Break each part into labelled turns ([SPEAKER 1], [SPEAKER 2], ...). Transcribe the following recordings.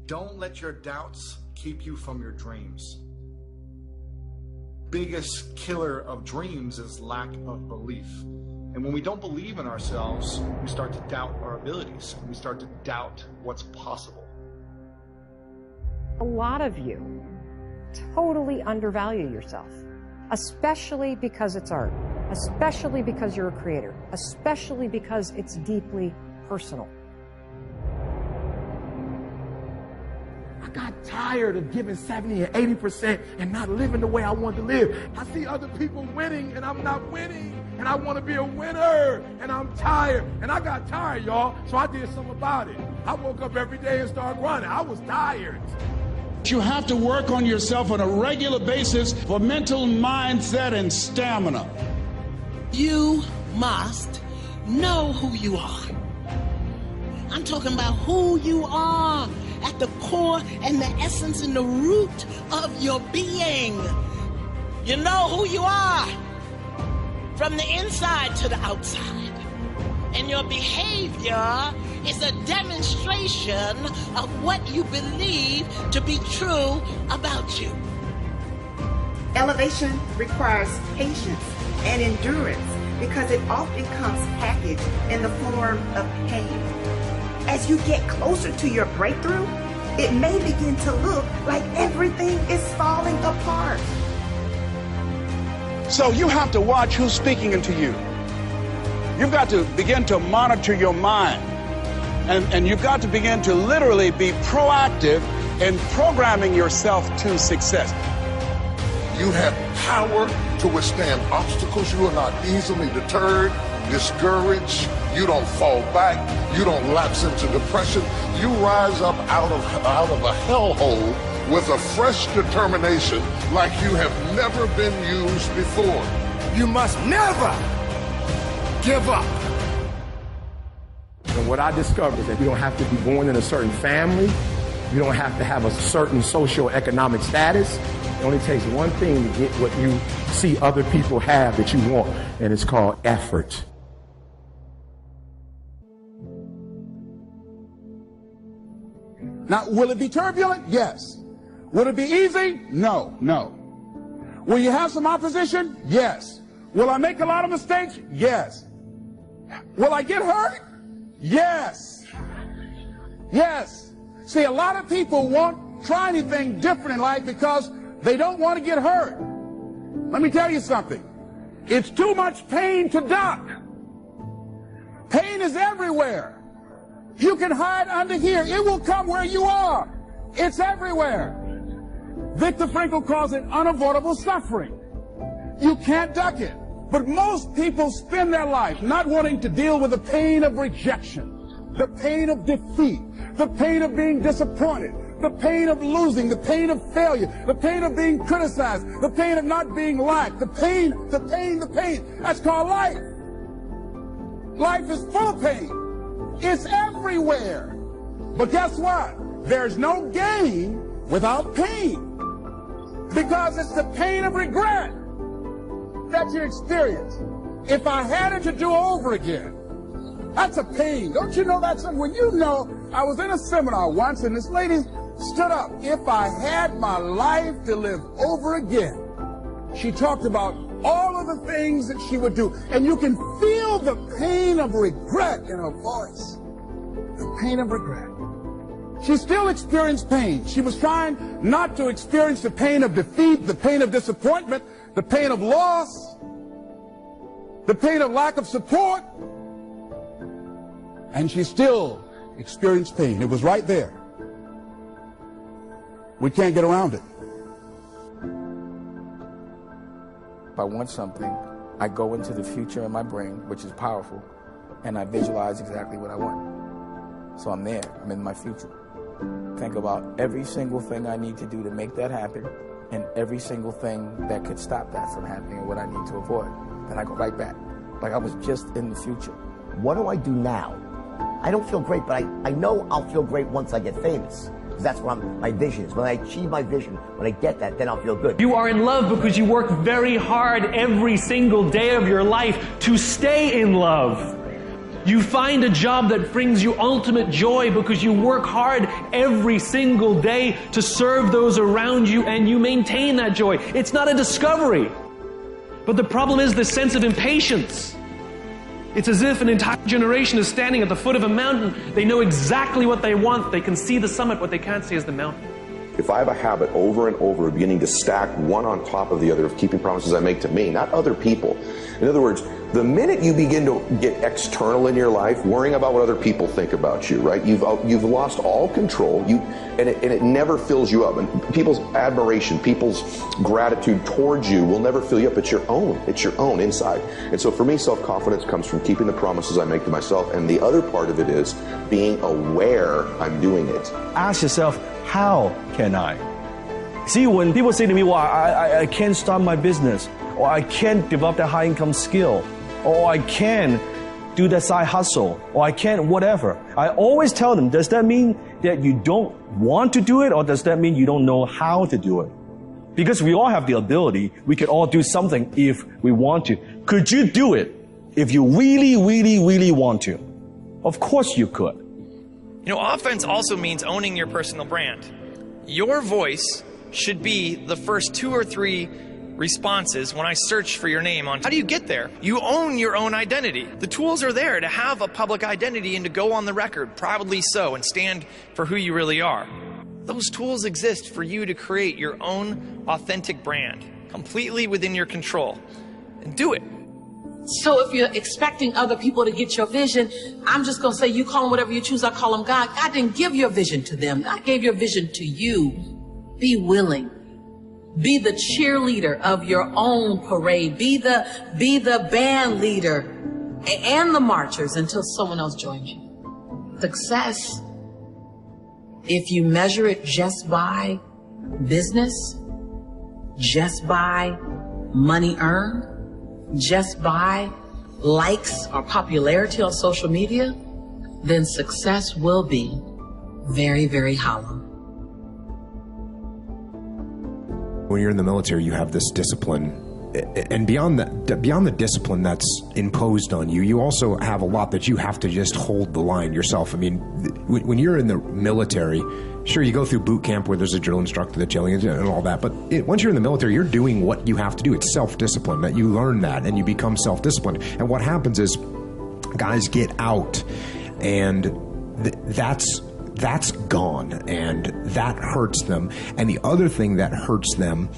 [SPEAKER 1] Don't let your doubts keep you from your dreams. Biggest killer of dreams is lack of belief. And when we don't believe in ourselves, we start to doubt our abilities, and we start to doubt what's possible.
[SPEAKER 2] A lot of you totally undervalue yourself, especially because it's art, especially because you're a creator, especially because it's deeply personal.
[SPEAKER 3] I got tired of giving 70 or 80% and not living the way I want to live. I see other people winning and I'm not winning. And I want to be a winner. And I'm tired. And I got tired, y'all. So I did something about it. I woke up every day and started running. I was tired.
[SPEAKER 4] You have to work on yourself on a regular basis for mental mindset and stamina.
[SPEAKER 5] You must know who you are. I'm talking about who you are at the core and the essence and the root of your being. You know who you are from the inside to the outside. And your behavior is a demonstration of what you believe to be true about you.
[SPEAKER 6] Elevation requires patience and endurance because it often comes packaged in the form of pain. As you get closer to your breakthrough, it may begin to look like everything is falling apart.
[SPEAKER 4] So you have to watch who's speaking into you. You've got to begin to monitor your mind. And you've got to begin to literally be proactive in programming yourself to success.
[SPEAKER 7] You have power to withstand obstacles. You are not easily deterred, discouraged. You don't fall back. You don't lapse into depression. You rise up out of a hellhole with a fresh determination like you have never been used before.
[SPEAKER 3] You must never give up. And what I discovered is that you don't have to be born in a certain family. You don't have to have a certain socio-economic status. It only takes one thing to get what you see other people have that you want, and it's called effort.
[SPEAKER 4] Now, will it be turbulent? Yes. Will it be easy? No, no. Will you have some opposition? Yes. Will I make a lot of mistakes? Yes. Will I get hurt? Yes. Yes. See, a lot of people won't try anything different in life because they don't want to get hurt. Let me tell you something. It's too much pain to duck. Pain is everywhere. You can hide under here. It will come where you are. It's everywhere. Viktor Frankl calls it unavoidable suffering. You can't duck it. But most people spend their life not wanting to deal with the pain of rejection, the pain of defeat, the pain of being disappointed, the pain of losing, the pain of failure, the pain of being criticized, the pain of not being liked, the pain. That's called life. Life is full of pain. It's everywhere. But guess what? There's no gain without pain. Because it's the pain of regret that you experience. If I had it to do over again, that's a pain. Don't you know that's something? When you know, I was in a seminar once and this lady stood up. If I had my life to live over again, she talked about all of the things that she would do. And you can feel the pain of regret in her voice. The pain of regret. She still experienced pain. She was trying not to experience the pain of defeat, the pain of disappointment, the pain of loss, the pain of lack of support. And she still experienced pain. It was right there. We can't get around it.
[SPEAKER 8] If I want something, I go into the future in my brain, which is powerful, and I visualize exactly what I want. So I'm there. I'm in my future. Think about every single thing I need to do to make that happen, and every single thing that could stop that from happening and what I need to avoid. Then I go right back, like I was just in the future.
[SPEAKER 9] What do I do now? I don't feel great, but I know I'll feel great once I get famous. Because that's what my vision is. When I achieve my vision, when I get that, then I'll feel good.
[SPEAKER 10] You are in love because you work very hard every single day of your life to stay in love. You find a job that brings you ultimate joy because you work hard every single day to serve those around you, and you maintain that joy. It's not a discovery. But the problem is the sense of impatience. It's as if an entire generation is standing at the foot of a mountain. They know exactly what they want. They can see the summit. What they can't see is the mountain.
[SPEAKER 11] If I have a habit over and over of beginning to stack one on top of the other, of keeping promises I make to me, not other people. In other words, the minute you begin to get external in your life, worrying about what other people think about you, right? You've lost all control. And it never fills you up. And people's admiration, people's gratitude towards you will never fill you up. It's your own. It's your own inside. And so for me, self-confidence comes from keeping the promises I make to myself. And the other part of it is being aware I'm doing it.
[SPEAKER 12] Ask yourself, how can I? See, when people say to me, well, I can't start my business, or I can't develop that high income skill, or I can't do that side hustle, or I can't whatever, I always tell them, does that mean that you don't want to do it, or does that mean you don't know how to do it? Because we all have the ability, we could all do something if we want to. Could you do it if you really, really, really want to? Of course you could.
[SPEAKER 13] You know, offense also means owning your personal brand. Your voice should be the first 2 or 3 responses when I search for your name on. How do you get there? You own your own identity. The tools are there to have a public identity and to go on the record, proudly so, and stand for who you really are. Those tools exist for you to create your own authentic brand, completely within your control. And do it.
[SPEAKER 5] So if you're expecting other people to get your vision, I'm just going to say, you call them whatever you choose. I call them God. God didn't give your vision to them. God gave your vision to you. Be willing. Be the cheerleader of your own parade. Be the band leader and the marchers until someone else joins you. Success, if you measure it just by business, just by money earned, just by likes or popularity on social media, then success will be very, very hollow.
[SPEAKER 14] When you're in the military, you have this discipline, and beyond the discipline that's imposed on you, you also have a lot that you have to just hold the line yourself. I mean, when you're in the military, sure, you go through boot camp where there's a drill instructor that's yelling and all that, but once you're in the military, you're doing what you have to do. It's self-discipline, that you learn that and you become self-disciplined. And what happens is guys get out, and that's gone, and that hurts them. And the other thing that hurts them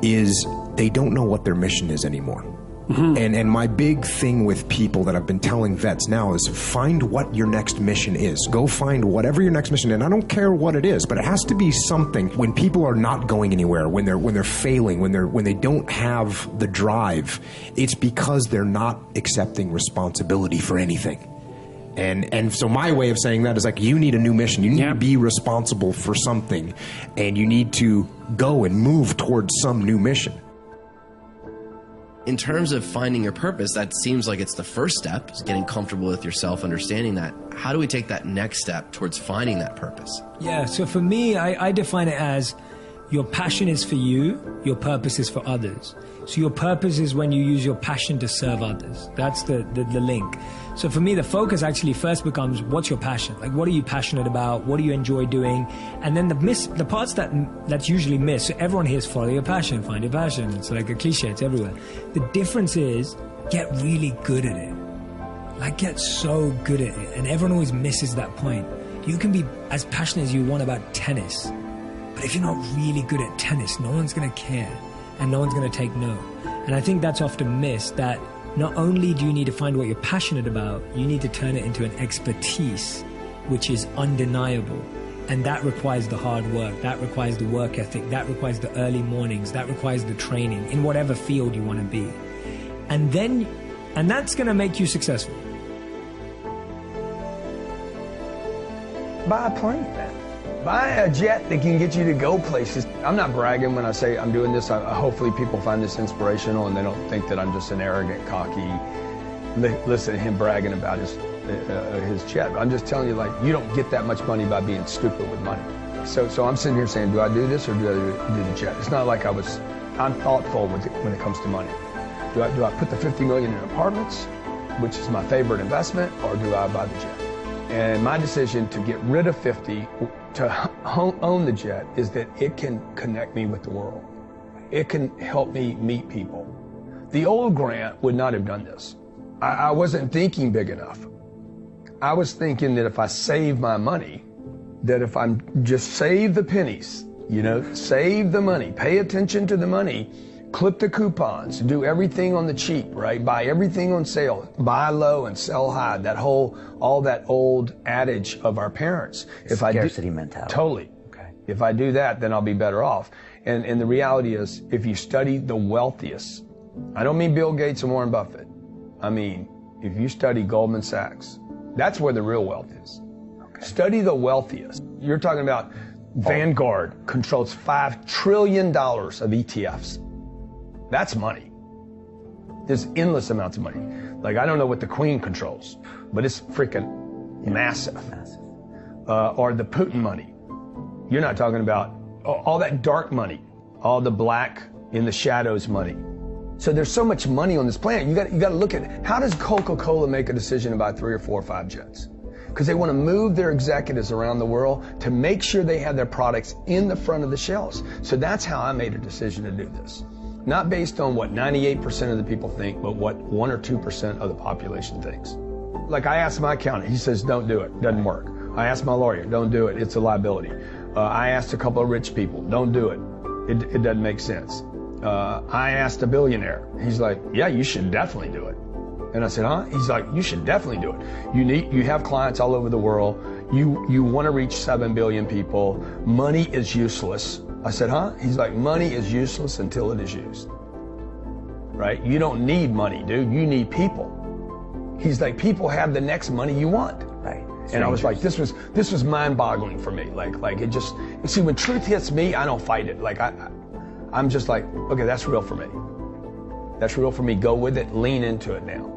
[SPEAKER 14] is they don't know what their mission is anymore. Mm-hmm. And my big thing with people that I've been telling vets now is find what your next mission is. Go find whatever your next mission is. And I don't care what it is, but it has to be something. When people are not going anywhere, when they're failing, when they don't have the drive, it's because they're not accepting responsibility for anything. And so my way of saying that is like, you need a new mission. You need to be responsible for something, and you need to go and move towards some new mission.
[SPEAKER 15] In terms of finding your purpose, that seems like it's the first step, is getting comfortable with yourself, understanding that. How do we take that next step towards finding that purpose?
[SPEAKER 16] Yeah, so for me, I define it as your passion is for you, your purpose is for others. So your purpose is when you use your passion to serve others. That's the link. So for me, the focus actually first becomes, what's your passion? Like, what are you passionate about? What do you enjoy doing? And then the parts that's usually missed. So everyone here is follow your passion, find your passion. It's like a cliche, it's everywhere. The difference is, get really good at it. Like, get so good at it. And everyone always misses that point. You can be as passionate as you want about tennis, but if you're not really good at tennis, no one's going to care, and no one's going to take note. And I think that's often missed, that not only do you need to find what you're passionate about, you need to turn it into an expertise, which is undeniable. And that requires the hard work, that requires the work ethic, that requires the early mornings, that requires the training in whatever field you want to be. And that's going to make you successful.
[SPEAKER 17] Buy a plane, man. Buy a jet that can get you to go places. I'm not bragging when I say I'm doing this. Hopefully people find this inspirational and they don't think that I'm just an arrogant, cocky, listen to him bragging about his jet. I'm just telling you, like, you don't get that much money by being stupid with money. So I'm sitting here saying, do I do this or do I do the jet? It's not like I'm thoughtful when it comes to money. Do I put the $50 million in apartments? which is my favorite investment, or do I buy the jet? And my decision to get rid of 50, to own the jet, is that it can connect me with the world. It can help me meet people. The old Grant would not have done this. I wasn't thinking big enough. I was thinking that if I save my money, that if I'm just save the pennies, you know, save the money, pay attention to the money, clip the coupons, do everything on the cheap, right? Buy everything on sale, buy low and sell high. That whole, all that old adage of our parents. If
[SPEAKER 18] Scarcity mentality.
[SPEAKER 17] Totally. Okay. If I do that, then I'll be better off. And the reality is, if you study the wealthiest, I don't mean Bill Gates and Warren Buffett. I mean, if you study Goldman Sachs, that's where the real wealth is. Okay. Study the wealthiest. You're talking about Vanguard controls $5 trillion of ETFs. That's money. There's endless amounts of money. Like, I don't know what the Queen controls, but it's freaking massive. Or the Putin money. You're not talking about all that dark money, all the black in the shadows money. So there's so much money on this planet. You got to look at, how does Coca-Cola make a decision to buy 3 or 4 or 5 jets? Because they want to move their executives around the world to make sure they have their products in the front of the shelves. So that's how I made a decision to do this. Not based on what 98% of the people think, but what 1 or 2% of the population thinks. Like, I asked my accountant, he says, don't do it, doesn't work. I asked my lawyer, don't do it, it's a liability. I asked a couple of rich people, don't do it, it doesn't make sense. I asked a billionaire, he's like, yeah, you should definitely do it. And I said, huh? He's like, you should definitely do it. You have clients all over the world, you want to reach 7 billion people, money is useless. I said, huh? He's like, money is useless until it is used. Right? You don't need money, dude. You need people. He's like, people have the next money you want.
[SPEAKER 18] Right.
[SPEAKER 17] And I was like, this was mind-boggling for me. Like it just, see, when truth hits me, I don't fight it. Like I'm just like, okay, that's real for me. That's real for me. Go with it. Lean into it now.